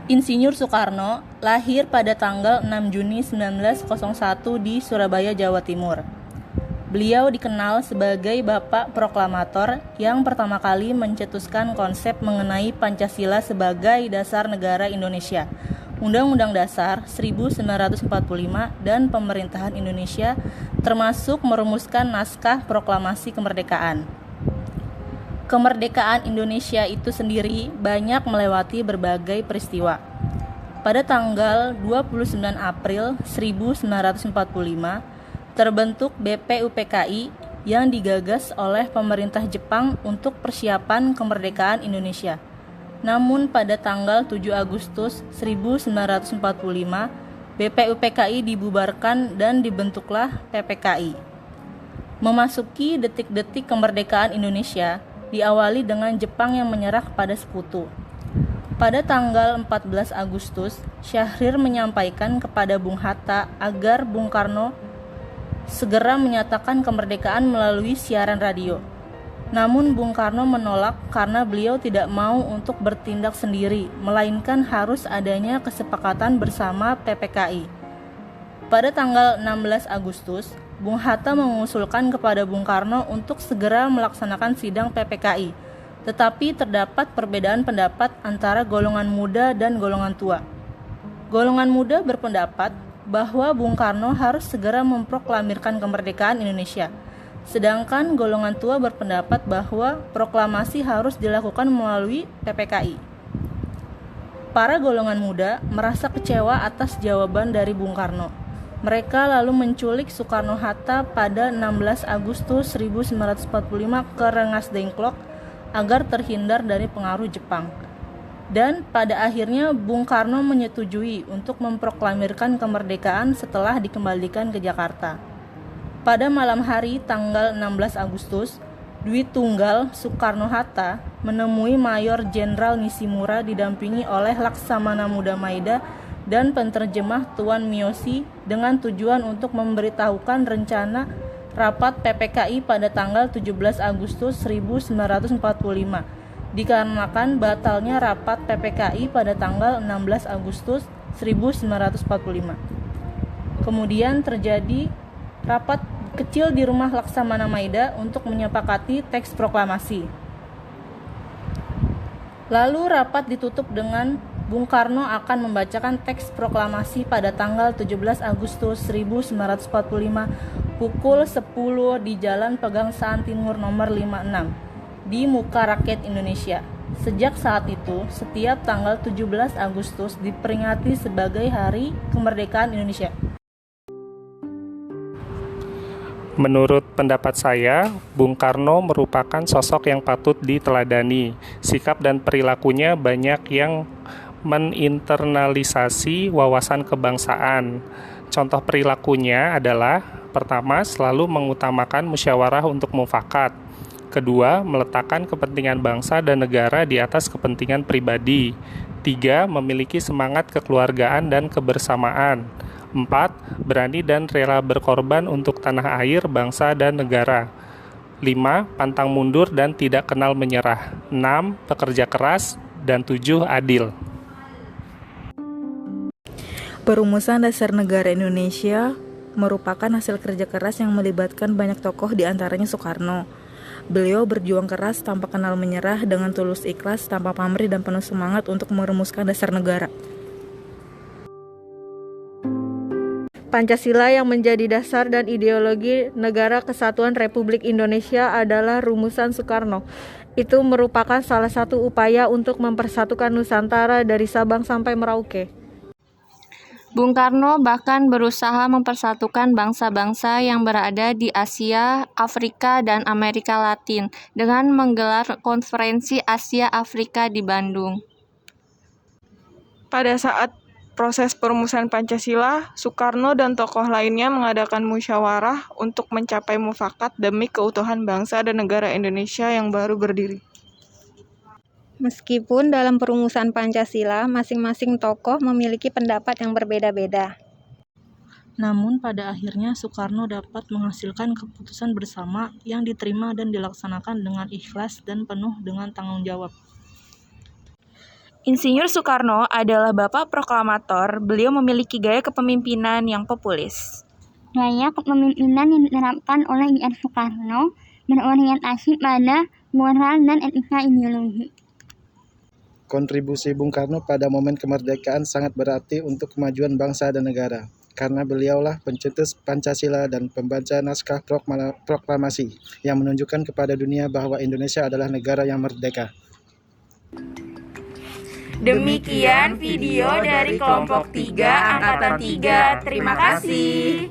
Insinyur Soekarno lahir pada tanggal 6 Juni 1901 di Surabaya, Jawa Timur. Beliau dikenal sebagai Bapak Proklamator yang pertama kali mencetuskan konsep mengenai Pancasila sebagai dasar negara Indonesia, Undang-Undang Dasar 1945 dan Pemerintahan Indonesia, termasuk merumuskan naskah Proklamasi Kemerdekaan. Kemerdekaan Indonesia itu sendiri banyak melewati berbagai peristiwa. Pada tanggal 29 April 1945, terbentuk BPUPKI yang digagas oleh pemerintah Jepang untuk persiapan kemerdekaan Indonesia. Namun pada tanggal 7 Agustus 1945, BPUPKI dibubarkan dan dibentuklah PPKI. Memasuki detik-detik kemerdekaan Indonesia, diawali dengan Jepang yang menyerah kepada sekutu. Pada tanggal 14 Agustus, Syahrir menyampaikan kepada Bung Hatta agar Bung Karno segera menyatakan kemerdekaan melalui siaran radio. Namun Bung Karno menolak karena beliau tidak mau untuk bertindak sendiri, melainkan harus adanya kesepakatan bersama PPKI. Pada tanggal 16 Agustus, Bung Hatta mengusulkan kepada Bung Karno untuk segera melaksanakan sidang PPKI, tetapi terdapat perbedaan pendapat antara golongan muda dan golongan tua. Golongan muda berpendapat bahwa Bung Karno harus segera memproklamirkan kemerdekaan Indonesia, sedangkan golongan tua berpendapat bahwa proklamasi harus dilakukan melalui PPKI. Para golongan muda merasa kecewa atas jawaban dari Bung Karno. Mereka lalu menculik Soekarno-Hatta pada 16 Agustus 1945 ke Rengas Dengklok agar terhindar dari pengaruh Jepang. Dan pada akhirnya Bung Karno menyetujui untuk memproklamirkan kemerdekaan setelah dikembalikan ke Jakarta. Pada malam hari tanggal 16 Agustus, Dwi Tunggal Soekarno-Hatta menemui Mayor Jenderal Nishimura didampingi oleh Laksamana Muda Maeda dan penterjemah Tuan Miyoshi dengan tujuan untuk memberitahukan rencana rapat PPKI pada tanggal 17 Agustus 1945 dikarenakan batalnya rapat PPKI pada tanggal 16 Agustus 1945. Kemudian terjadi rapat kecil di rumah Laksamana Maeda untuk menyepakati teks proklamasi. Lalu rapat ditutup dengan Bung Karno akan membacakan teks proklamasi pada tanggal 17 Agustus 1945 pukul 10 di Jalan Pegangsaan Timur nomor 56 di Muka Rakyat Indonesia. Sejak saat itu, setiap tanggal 17 Agustus diperingati sebagai Hari Kemerdekaan Indonesia. Menurut pendapat saya, Bung Karno merupakan sosok yang patut diteladani. Sikap dan perilakunya banyak yang meninternalisasi wawasan kebangsaan. Contoh perilakunya adalah: pertama, selalu mengutamakan musyawarah untuk mufakat. Kedua, meletakkan kepentingan bangsa dan negara di atas kepentingan pribadi. Tiga, memiliki semangat kekeluargaan dan kebersamaan. 4. Berani dan rela berkorban untuk tanah air, bangsa, dan negara. 5. Pantang mundur dan tidak kenal menyerah. 6. Pekerja keras. Dan 7. Adil. Perumusan Dasar Negara Indonesia merupakan hasil kerja keras yang melibatkan banyak tokoh, di antaranya Soekarno. Beliau berjuang keras tanpa kenal menyerah, dengan tulus ikhlas, tanpa pamrih dan penuh semangat untuk merumuskan dasar negara. Pancasila yang menjadi dasar dan ideologi Negara Kesatuan Republik Indonesia adalah rumusan Soekarno. Itu merupakan salah satu upaya untuk mempersatukan Nusantara dari Sabang sampai Merauke. Bung Karno bahkan berusaha mempersatukan bangsa-bangsa yang berada di Asia, Afrika, dan Amerika Latin dengan menggelar konferensi Asia-Afrika di Bandung. Pada saat proses perumusan Pancasila, Soekarno dan tokoh lainnya mengadakan musyawarah untuk mencapai mufakat demi keutuhan bangsa dan negara Indonesia yang baru berdiri. Meskipun dalam perumusan Pancasila, masing-masing tokoh memiliki pendapat yang berbeda-beda. Namun pada akhirnya Soekarno dapat menghasilkan keputusan bersama yang diterima dan dilaksanakan dengan ikhlas dan penuh dengan tanggung jawab. Insinyur Soekarno adalah bapak proklamator. Beliau memiliki gaya kepemimpinan yang populis. Gaya kepemimpinan yang diterapkan oleh IR Soekarno berorientasi pada moral dan etika ideologi. Kontribusi Bung Karno pada momen kemerdekaan sangat berarti untuk kemajuan bangsa dan negara, karena beliaulah pencetus Pancasila dan pembaca naskah proklamasi yang menunjukkan kepada dunia bahwa Indonesia adalah negara yang merdeka. Demikian video dari kelompok 3 angkatan 3. Terima kasih.